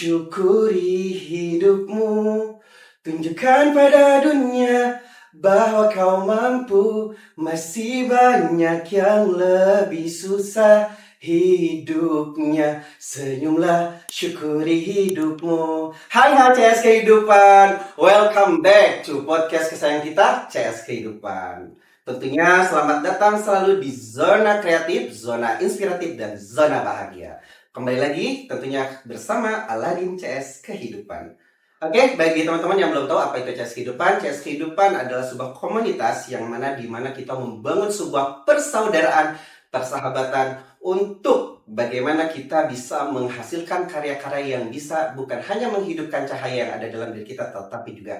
syukuri hidupmu. Tunjukkan pada dunia bahwa kau mampu. Masih banyak yang lebih susah hidupnya. Senyumlah, syukuri hidupmu. Hai CS Kehidupan. Welcome back to podcast kesayangan kita, CS Kehidupan. Tentunya selamat datang selalu di zona kreatif, zona inspiratif, dan zona bahagia. Kembali lagi tentunya bersama Aladin CS Kehidupan. Oke, bagi teman-teman yang belum tahu apa itu CS Kehidupan, CS Kehidupan adalah sebuah komunitas yang mana kita membangun sebuah persaudaraan, persahabatan untuk bagaimana kita bisa menghasilkan karya-karya yang bisa bukan hanya menghidupkan cahaya yang ada dalam diri kita, tetapi juga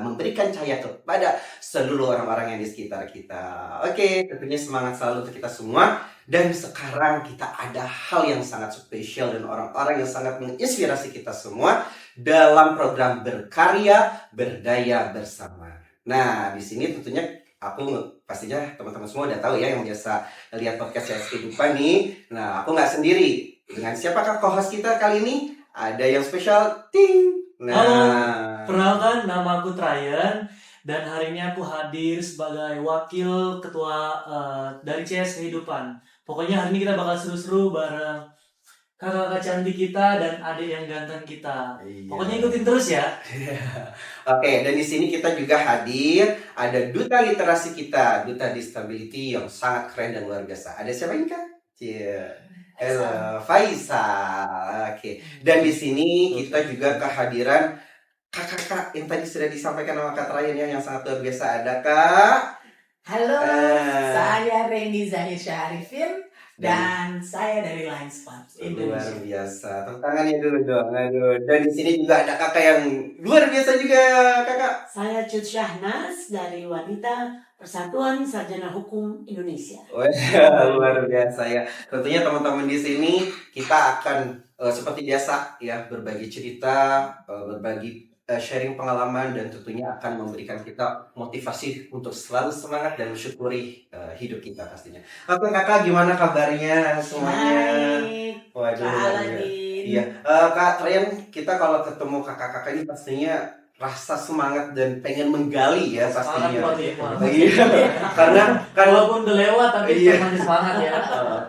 memberikan cahaya kepada seluruh orang-orang yang di sekitar kita. Oke, tentunya semangat selalu untuk kita semua. Dan sekarang kita ada hal yang sangat spesial dan orang-orang yang sangat menginspirasi kita semua dalam program Berkarya Berdaya Bersama. Nah, di sini tentunya aku pastinya teman-teman semua udah tahu ya yang biasa lihat podcast CS Kehidupan nih. Nah, aku nggak sendiri. Dengan siapakah co-host kita kali ini? Ada yang spesial, ting. Nah, halo, perkenalkan nama aku Tryan dan hari ini aku hadir sebagai wakil ketua dari CS Kehidupan. Pokoknya hari ini kita bakal seru-seru bareng kakak-kakak cantik kita dan adik yang ganteng kita. Iya. Pokoknya ikutin terus ya. Oke, dan di sini kita juga hadir ada duta literasi kita, duta disability yang sangat keren dan luar biasa. Ada siapa ini Kak? Halo, Faisal. Oke. Dan di sini kita juga kehadiran kakak-kakak yang tadi sudah disampaikan sama Kak Ryan ya, yang sangat luar biasa. Ada Kak. Halo, saya Reni Zahir Syarifin dan saya dari Lions Club Luar Indonesia. biasa. Tantangannya dulu dong. Aduh. Dan di sini juga ada kakak yang luar biasa juga, Kakak. Saya Cut Syahnas dari Wanita Persatuan Sarjana Hukum Indonesia. Wah, luar biasa ya. Tentunya teman-teman di sini kita akan seperti biasa ya berbagi cerita, berbagi sharing pengalaman dan tentunya akan memberikan kita motivasi untuk selalu semangat dan mensyukuri hidup kita pastinya. Oke Kakak, gimana kabarnya semuanya? Baik, Waduh, Kak luar biasa. Aladin. Iya, Kak Ryan, kita kalau ketemu kakak-kakak ini pastinya rasa semangat dan pengen menggali ya pastinya. Iya, karena Walaupun udah lewat tapi Iya. masih semangat ya.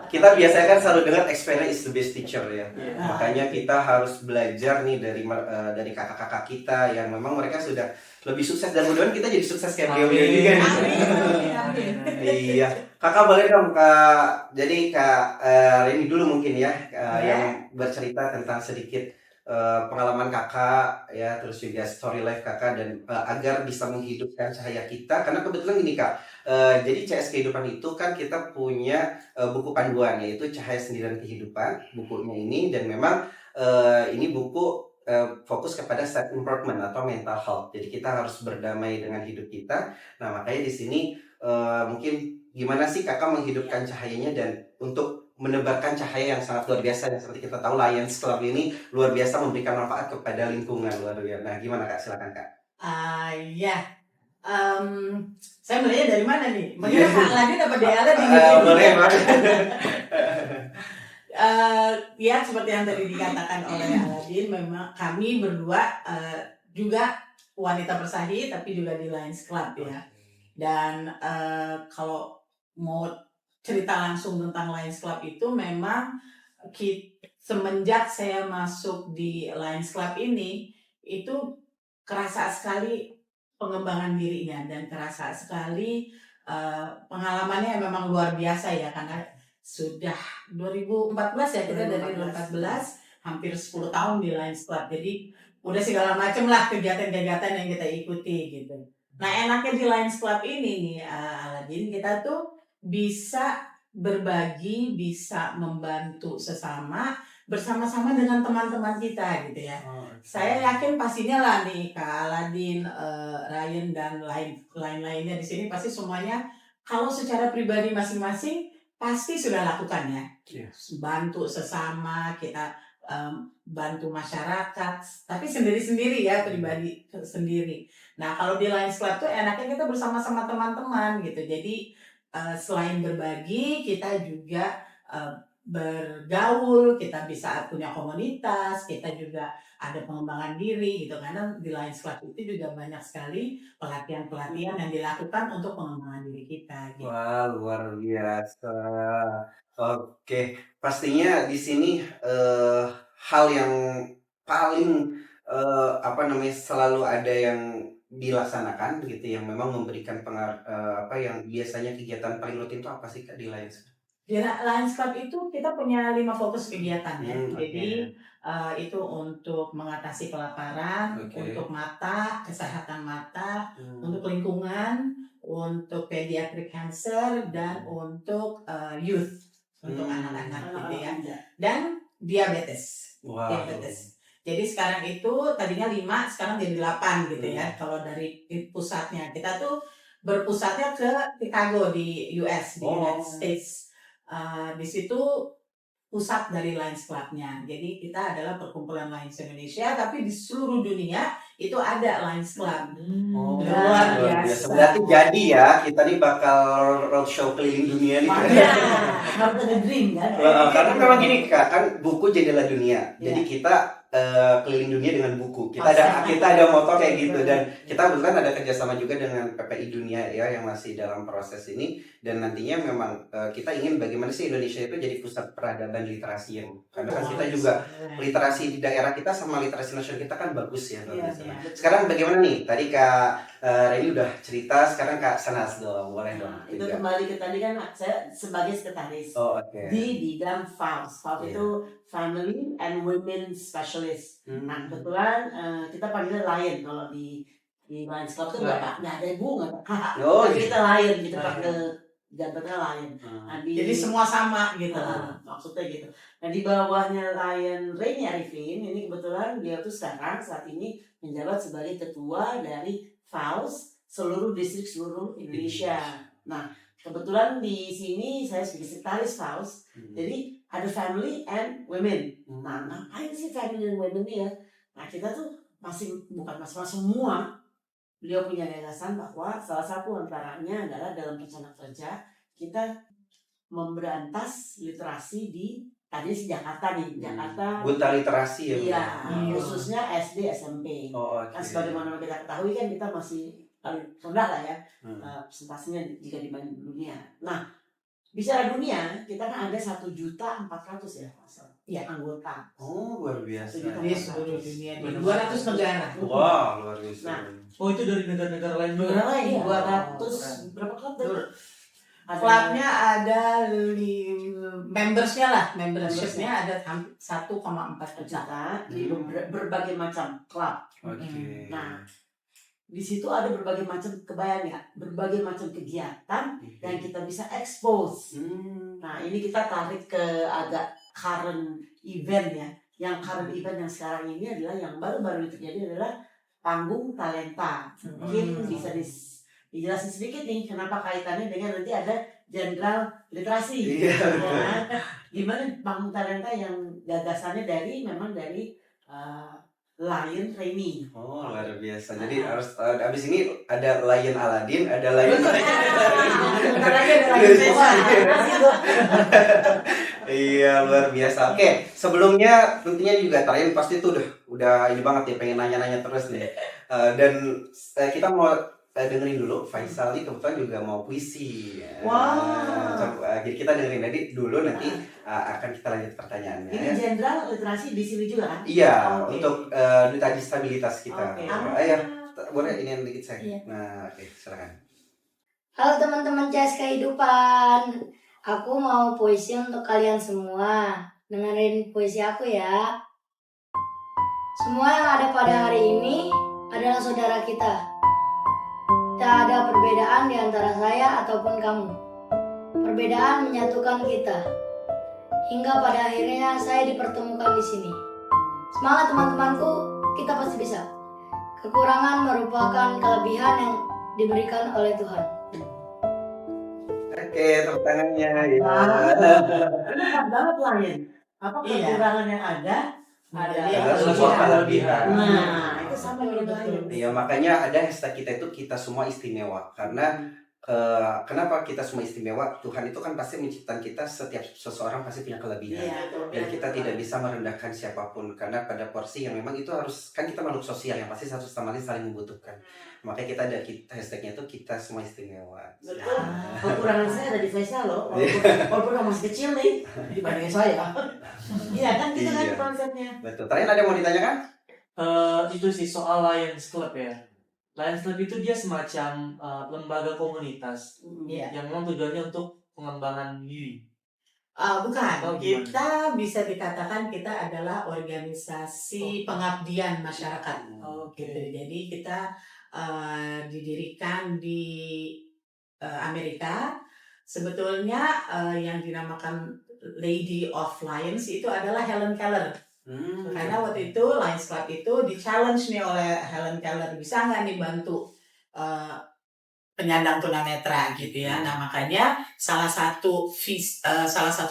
Kita biasanya kan selalu dengar experience is the best teacher ya. Iya. Makanya kita harus belajar nih dari kakak-kakak kita yang memang mereka sudah lebih sukses dan mudah-mudahan kita jadi sukses kayak beliau juga nih. Amin. Iya, kakak boleh dong Kak. Jadi Kak Reni dulu mungkin ya yang bercerita tentang sedikit pengalaman kakak ya, terus juga story life kakak dan agar bisa menghidupkan cahaya kita. Karena kebetulan gini Kak, jadi CS Kehidupan itu kan kita punya buku panduan yaitu Cahaya Sendirian Kehidupan bukunya ini, dan memang ini buku fokus kepada self improvement atau mental health. Jadi kita harus berdamai dengan hidup kita. Nah makanya di sini mungkin gimana sih kakak menghidupkan cahayanya dan untuk menebarkan cahaya yang sangat luar biasa, yang seperti kita tahu Lions Club ini luar biasa memberikan manfaat kepada lingkungan luar biasa. Nah gimana Kak, silakan Kak. Ya, saya mulainya dari mana nih? Mengira Kak Aladin apa dia Aladin? Boleh Pak. Ya seperti yang tadi dikatakan oleh Aladin, memang kami berdua juga wanita bersahi tapi juga di Lions Club ya. Dan kalau mau cerita langsung tentang Lions Club itu memang semenjak saya masuk di Lions Club ini itu kerasa sekali pengembangan dirinya dan kerasa sekali pengalamannya memang luar biasa ya, karena sudah 2014 ya, kita dari 2014 hampir 10 tahun di Lions Club, jadi udah segala macam lah kegiatan-kegiatan yang kita ikuti gitu. Nah enaknya di Lions Club ini nih Aladin, kita tuh bisa berbagi, bisa membantu sesama bersama-sama dengan teman-teman kita gitu ya. Saya yakin pastinya lah nih Kak Aladin, Ryan dan lain-lainnya di sini pasti semuanya kalau secara pribadi masing-masing pasti sudah lakukan ya. Bantu sesama, kita bantu masyarakat, tapi sendiri-sendiri ya, pribadi sendiri. Nah kalau di Lions Club tuh enaknya kita bersama-sama teman-teman gitu. Jadi selain berbagi, kita juga bergaul, kita bisa punya komunitas, kita juga ada pengembangan diri gitu. Karena di Lions Club itu juga banyak sekali pelatihan-pelatihan yang dilakukan untuk pengembangan diri kita gitu. Wah, luar biasa. Oke, pastinya di sini hal yang paling apa namanya selalu ada yang dilaksanakan gitu yang memang memberikan apa yang biasanya kegiatan paling rutin itu apa sih Kak di Lions? Di Lions Club itu kita punya 5 fokus kegiatan ya. Oke. Jadi itu untuk mengatasi kelaparan, Oke. untuk mata, kesehatan mata, Hmm. untuk lingkungan, untuk pediatric cancer, dan untuk youth, untuk anak-anak gitu ya. Dan diabetes. Wow. Diabetes. Jadi sekarang itu tadinya 5, sekarang jadi 8 gitu ya. Kalau dari pusatnya, kita tuh berpusatnya ke Chicago di US, di United States. Di situ pusat dari Lions Club-nya. Jadi kita adalah perkumpulan Lions Indonesia, tapi di seluruh dunia itu ada Lions Club. Oh, Luar luar biasa. Berarti jadi ya, kita nih bakal roadshow keliling dunia nih. Harus ada dream kan? Karena memang gini Kak, kan buku jendela dunia. Jadi kita keliling dunia dengan buku. Kita ada moto kayak gitu, dan kita kebetulan ada kerjasama juga dengan PPI Dunia ya yang masih dalam proses ini, dan nantinya memang kita ingin bagaimana sih Indonesia itu jadi pusat peradaban literasi yang karena kan kita juga literasi di daerah kita sama literasi nasional kita kan bagus ya. Sekarang bagaimana nih? Tadi Kak Reni udah cerita, sekarang Kak Sanas dong, boleh dong. Itu kembali ke tadi kan saya sebagai sekretaris di bidang FAUS. FAUS itu Family and Women Specialist. Nah kebetulan kita panggilnya Lion kalau di Lions Club itu nggak ada ibu nggak ada. Tapi kita Lion gitu panggil jantannya Lion. Nah, jadi semua sama gitu. Maksudnya gitu. Nah di bawahnya Lion Reni Arifin ini kebetulan dia tuh sekarang saat ini menjabat sebagai ketua dari FAUS seluruh distrik seluruh Indonesia. Nah kebetulan di sini saya sebagai sekretaris FAUS. Jadi ada family and women. Nah, ngapain sih family and women ini ya? Nah, kita tuh bukan semua. Beliau punya gagasan bahwa salah satu antaranya adalah dalam rencana kerja kita memberantas literasi tadi di Jakarta nih, Jakarta. Buta literasi ya. Iya, khususnya SD, SMP. Kan sebagaimana kita ketahui kan kita masih paling rendah lah ya persentasenya jika dibanding dunia. Nah, bicara dunia, kita kan ada 1.400.000 ya anggota. Oh, luar biasa. Di seluruh dunia, di 200 negara. Wow, luar biasa. Nah, itu dari negara-negara lain juga. Negara lain 200 berapa klub tadi? Klubnya ada membershipnya ada 1,4 juta di berbagai macam klub. Nah, di situ ada berbagai macam berbagai macam kegiatan yang kita bisa expose. Nah, ini kita tarik ke agak current event ya. Yang current event yang sekarang ini adalah yang baru-baru terjadi adalah panggung talenta. Mungkin bisa dijelasin sedikit nih kenapa kaitannya dengan nanti ada jenderal literasi. Gimana panggung talenta yang gagasannya memang dari Lion Reni. Oh, luar biasa. Jadi harus abis ini ada Lion Aladin, ada Lion. Iya, luar biasa. Oke, sebelumnya tentunya juga Tarian pasti tuh udah ini banget ya, pengen nanya-nanya terus nih. Dan kita mau dengerin dulu Faisal ini kebetulan juga mau puisi. Jadi kita dengerin dulu nanti akan kita lanjut pertanyaannya. Ini jenderal literasi di sini juga kan? Iya, untuk duta stabilitas kita. Ayo, boleh ini yang dikit saya. Nah, oke, silakan. Halo teman-teman CS Kehidupan. Aku mau puisi untuk kalian semua. Dengerin puisi aku ya. Semua yang ada pada hari ini adalah saudara kita. Tak ada perbedaan di antara saya ataupun kamu. Perbedaan menyatukan kita. Hingga pada akhirnya saya dipertemukan di sini. Semangat teman-temanku, kita pasti bisa. Kekurangan merupakan kelebihan yang diberikan oleh Tuhan. Oke, tepuk tangannya. Ini banget Lion. Apa kekurangan yang ada sebuah kelebihan. Nah, itu sama dengan Lion. Iya, makanya ada hashtag kita itu kita semua istimewa karena kenapa kita semua istimewa? Tuhan itu kan pasti menciptakan kita, setiap seseorang pasti punya kelebihan. Dan kita tidak bisa merendahkan siapapun, karena pada porsi yang memang itu harus, kan kita makhluk sosial yang pasti satu sama lain saling membutuhkan. Makanya kita ada hashtagnya itu kita semua istimewa. Betul. Kekurangan saya ada di Faisal loh. Walaupun kamu masih kecil nih dibandingin saya. Iya kan gitu kan Iya. konsepnya. Betul. Terakhir ada yang mau ditanyakan? Itu sih soal Lions Club ya. Lions Club itu dia semacam lembaga komunitas Iya. yang memang tujuannya untuk pengembangan diri. Bukan, Oh, gimana? kita bisa dikatakan kita adalah organisasi pengabdian masyarakat. Gitu. Jadi kita didirikan di Amerika. Sebetulnya yang dinamakan Lady of Lions itu adalah Helen Keller. Karena waktu itu Lions Club itu di-challenge nih oleh Helen Keller, bisa nggak nih bantu penyandang tunanetra gitu ya. Nah makanya salah satu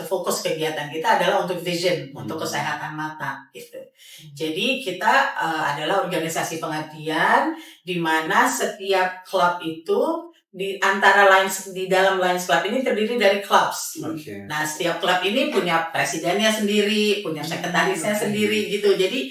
fokus kegiatan kita adalah untuk vision, untuk kesehatan mata gitu. Jadi kita adalah organisasi pengabdian di mana setiap klub itu di dalam Lions Club ini terdiri dari clubs. Nah setiap klub ini punya presidennya sendiri, punya sekretarisnya sendiri gitu. Jadi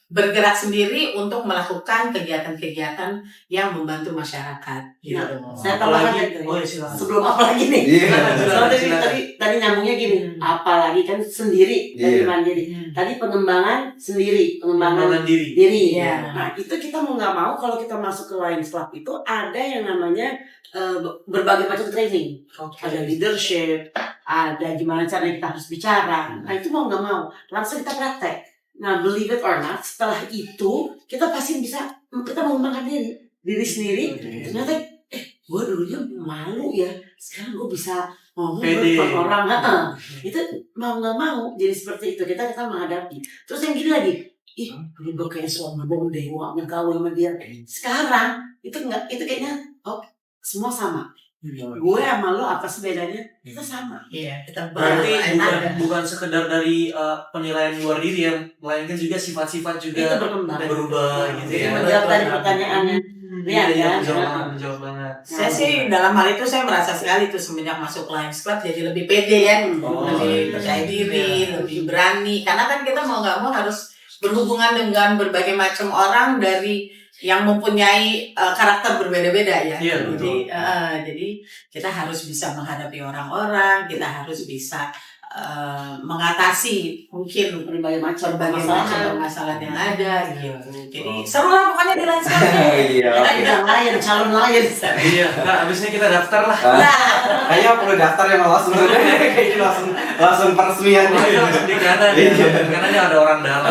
bergerak sendiri untuk melakukan kegiatan-kegiatan yang membantu masyarakat. Gitu. Saya tambahkan Apalagi- lagi. silakan. Sebelum apa lagi nih? Iya. Soalnya tadi nyambungnya gini, apalagi kan sendiri dari mandiri. Tadi pengembangan sendiri, pengembangan diri. Iya. Nah itu kita mau nggak mau kalau kita masuk ke Lions Club itu ada yang namanya berbagai macam training. Ada leadership, ada gimana cara kita harus bicara. Nah itu mau nggak mau langsung kita praktek. Nah believe it or not, setelah itu kita pasti kita mengembangkan diri sendiri. Ternyata gue dulunya malu ya, sekarang gue bisa ngomong Pede. depan orang. Itu mau nggak mau jadi seperti itu, kita menghadapi. Terus yang gini lagi, dulu gue kayak sombong dewa nggawe sama dia. Sekarang itu kayaknya semua sama. Gue sama lo apa sih bedanya? Kita sama. Iya, kita Berarti ada. bukan sekedar dari penilaian luar diri yang melainkan juga sifat-sifat Itu juga berkembang. berubah gitu Jadi ya. menjawab tadi pertanyaannya. Iya, Iya, menjawab banget. Saya sih dalam hal itu saya merasa sekali tuh semenjak masuk Lions Club jadi lebih pede ya, lebih percaya diri, lebih berani. Karena kan kita mau nggak mau harus berhubungan dengan berbagai macam orang dari yang mempunyai karakter berbeda-beda ya. Iya, Jadi kita harus bisa menghadapi orang-orang, kita harus bisa mengatasi mungkin berbagai macam permasalahan yang ada gitu. Jadi seru lah pokoknya di Lions Club. Iya. Kita calon lain. Iya, nah abisnya kita daftar lah. Kayaknya perlu daftar yang langsung kayaknya langsung peresmian. Di kanan ya, kanannya ada orang dalam.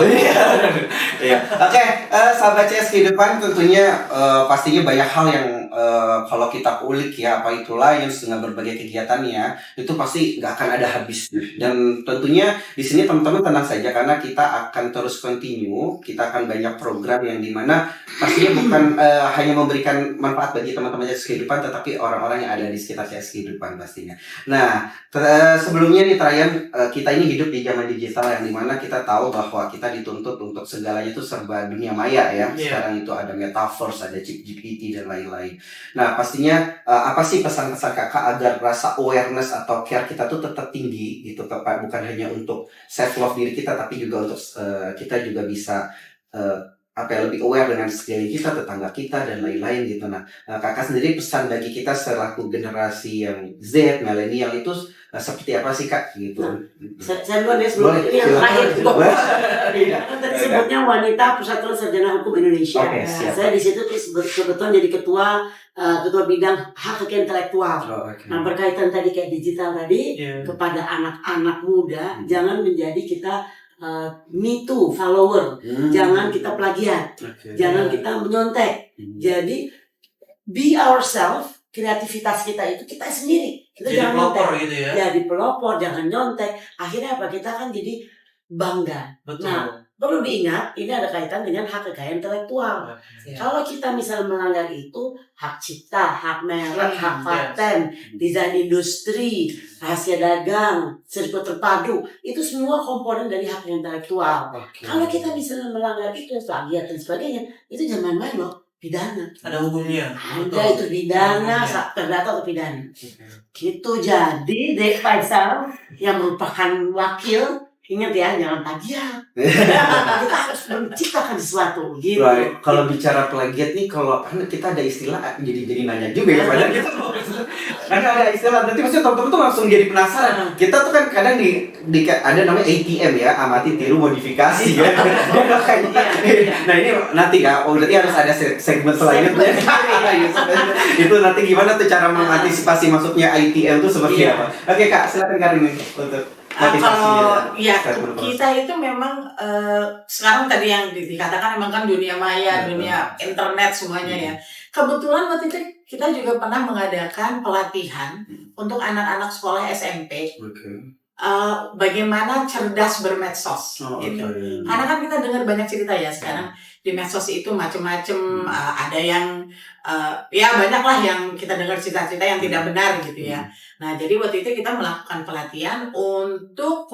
Iya. Oke, sahabat CS kehidupan tentunya pastinya banyak hal yang kalau kita kulik ya, apa itu Lions dengan berbagai kegiatannya itu pasti nggak akan ada habis. Dan tentunya di sini teman-teman tenang saja karena kita akan terus continue, kita akan banyak program yang dimana pastinya bukan hanya memberikan manfaat bagi teman-teman CS kehidupan, tetapi orang-orang yang ada di sekitar CS kehidupan pastinya. Nah, sebelumnya nih Trayan, kita ini hidup di zaman digital yang dimana kita tahu bahwa kita dituntut untuk segalanya itu serba dunia maya ya. Sekarang itu ada metaverse, ada ChatGPT dan lain-lain. Nah, pastinya apa sih pesan-pesan kakak agar rasa awareness atau care kita tuh tetap tinggi gitu, bukan hanya untuk self love diri kita, tapi juga untuk kita juga bisa lebih aware dengan sekeliling kita, tetangga kita dan lain-lain gitu. Nah, kakak sendiri pesan bagi kita selaku generasi yang Z, milenial itu seperti apa sih kak gitu? Saya duluan ya sebelum ini yang terakhir. Tadi sebutnya wanita Persatuan Sarjana Hukum Indonesia. Oke, siap. Saya di situ kebetulan jadi ketua bidang hak kekayaan intelektual. Nah berkaitan tadi kayak digital tadi kepada anak-anak muda, jangan menjadi kita me too follower, jangan kita plagiat, jangan kita menyontek. Jadi be ourselves, kreativitas kita itu kita sendiri. Kita jadi jangan pelopor nyontek. gitu ya. Jadi pelopor, jangan nyontek. Akhirnya apa? Kita kan jadi bangga. Betul. Nah, perlu diingat ini ada kaitan dengan hak kekayaan intelektual. Kalau kita misalnya melanggar itu hak cipta, hak merek, hak paten, desain industri, rahasia dagang, sirkuit terpadu, itu semua komponen dari hak intelektual. Kalau kita misalnya melanggar itu, plagiat dan sebagainya, itu jangan main loh. pidana. Ada hukumnya. Ada itu pidana, terdata atau pidana. Gitu. Jadi Dek Faisal yang merupakan wakil, ingat ya, jangan plagiat. Kita harus menciptakan sesuatu gitu. Right. Kalau bicara plagiat nih, kalau kita ada istilah jadi nanya juga ya, padahal kita karena ada istilah, nanti maksudnya teman-teman tuh langsung jadi penasaran. Kita tuh kan kadang ada namanya ATM ya, amati tiru modifikasi ya. Nah ini nanti ya, berarti harus ada segmen selanjutnya. Itu nanti gimana tuh cara mengantisipasi masuknya ATM tuh seperti apa? Oke Kak, silakan Karini untuk kalau ya kita itu memang sekarang tadi yang dikatakan memang kan dunia maya, dunia internet semuanya ya. Kebetulan waktu itu kita juga pernah mengadakan pelatihan untuk anak-anak sekolah SMP. Bagaimana cerdas bermedsos gitu. Karena kan kita dengar banyak cerita ya sekarang di medsos itu macam-macam, ada yang ya banyaklah yang kita dengar cerita-cerita yang tidak benar gitu ya. Nah, jadi waktu itu kita melakukan pelatihan untuk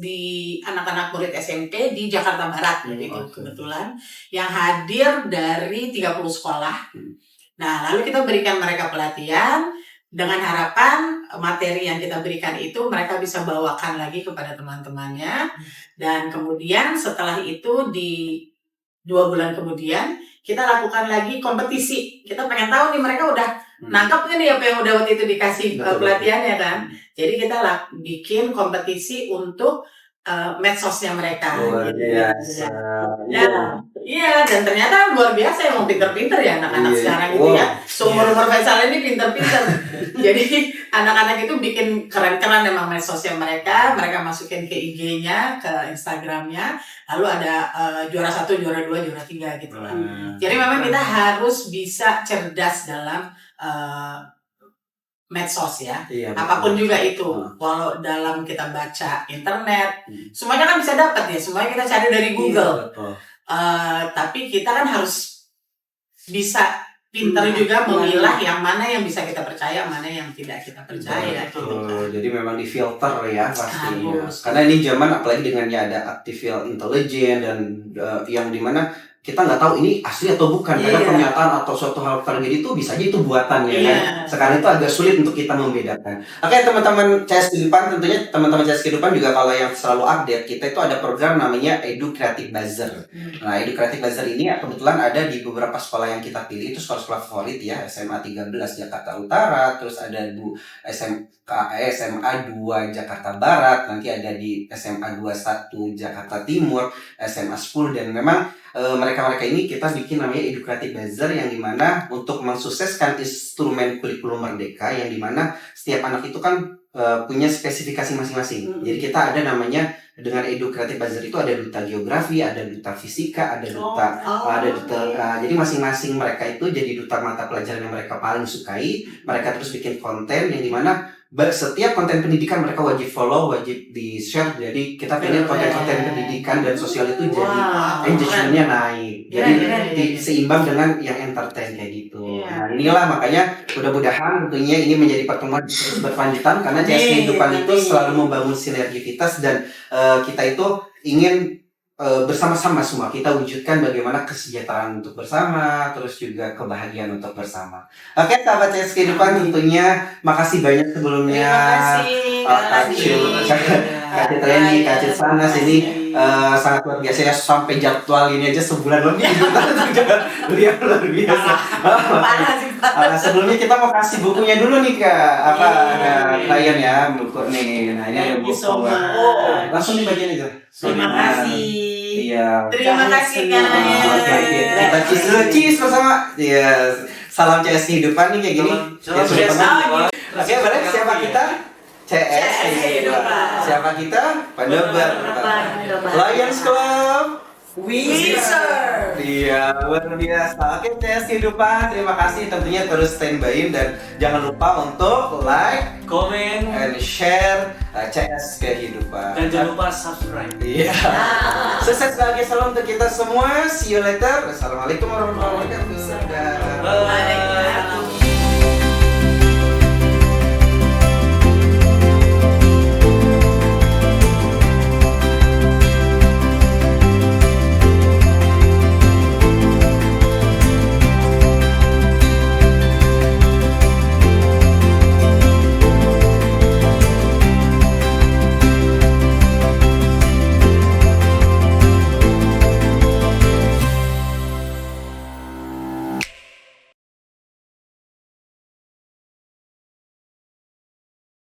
di anak-anak murid SMP di Jakarta Barat gitu kebetulan yang hadir dari 30 sekolah. Nah, lalu kita berikan mereka pelatihan dengan harapan materi yang kita berikan itu mereka bisa bawakan lagi kepada teman-temannya. Dan kemudian setelah itu di 2 bulan kemudian kita lakukan lagi kompetisi. Kita pengen tahu nih mereka udah nangkap nggak nih apa yang udah waktu itu dikasih pelatihannya kan. Jadi kita bikin kompetisi untuk medsosnya mereka. Luar biasa. Iya, dan ternyata luar biasa, emang pinter-pinter ya anak-anak sekarang gitu ya. Seumur-umur Faisal ini pinter-pinter. Jadi anak-anak itu bikin keren-keren emang medsosnya mereka masukin ke IG-nya, ke Instagram-nya, lalu ada juara 1, juara 2, juara 3 gitu lah. Jadi memang kita harus bisa cerdas dalam medsos ya, apapun juga itu. Walau dalam kita baca internet, semuanya kan bisa dapat ya, semuanya kita cari dari Google. Tapi kita kan harus bisa pintar juga memilah yang mana yang bisa kita percaya, mana yang tidak kita percaya. Gitu kan. Jadi memang difilter ya pastinya. Karena ini zaman apalagi dengannya ada artificial intelligence dan yang dimana kita nggak tahu ini asli atau bukan. Karena pernyataan atau suatu hal terjadi itu bisa aja itu buatan ya kan. Sekarang itu agak sulit untuk kita membedakan. Oke teman-teman CS Kehidupan, tentunya teman-teman CS Kehidupan juga kalau yang selalu update, kita itu ada program namanya Edu Creative Buzzer. Nah Edu Creative Buzzer ini kebetulan ada di beberapa sekolah yang kita pilih, itu sekolah-sekolah favorit ya, SMA 13 Jakarta Utara, terus ada SMA 2 Jakarta Barat, nanti ada di SMA 21 Jakarta Timur, SMA 10, dan memang mereka-mereka ini kita bikin namanya Edu Creative Buzzer, yang dimana untuk mensukseskan instrumen kurikulum merdeka, yang dimana setiap anak itu kan punya spesifikasi masing-masing. Jadi kita ada namanya dengan Edu Creative Buzzer itu ada duta geografi, ada duta fisika, ada duta jadi masing-masing mereka itu jadi duta mata pelajaran yang mereka paling sukai. Mereka terus bikin konten yang dimana setiap konten pendidikan mereka wajib follow, wajib di-share. Jadi kita pengen konten-konten pendidikan dan sosial itu jadi engagementnya naik. Jadi seimbang dengan yang entertain kayak gitu. Nah inilah makanya mudah-mudahan tentunya ini menjadi pertemuan terus berkelanjutan, karena CS Kehidupan itu selalu membangun sinergitas dan kita itu ingin bersama-sama semua kita wujudkan bagaimana kesejahteraan untuk bersama, terus juga kebahagiaan untuk bersama. Oke, sahabat CS Kehidupan, tentunya makasih banyak sebelumnya. Kak Citreni, Kak Citsanas ini sangat luar biasa ya, sampai jadwal ini aja sebulan lebih. Luar biasa. Sebelumnya kita mau kasih bukunya dulu nih klien ya, buku nih. Nah ini ada buku. Langsung dibagiin aja. Terima kasih. Iya. Terima kasih Kak. Kita cheese bersama. Iya. Salam CS Kehidupan nih kayak gini. Oke, balik siapa kita? CS Kehidupan. Siapa kita? Pendebat. Lions Club. Wizard. Iya, luar biasa. Oke, CS Kehidupan, terima kasih tentunya terus standby dan jangan lupa untuk like, komen, and share CS Kehidupan. dan jangan lupa subscribe. Iya. Sukses bahagia selalu untuk kita semua. See you later. Assalamualaikum warahmatullahi wabarakatuh. Bye.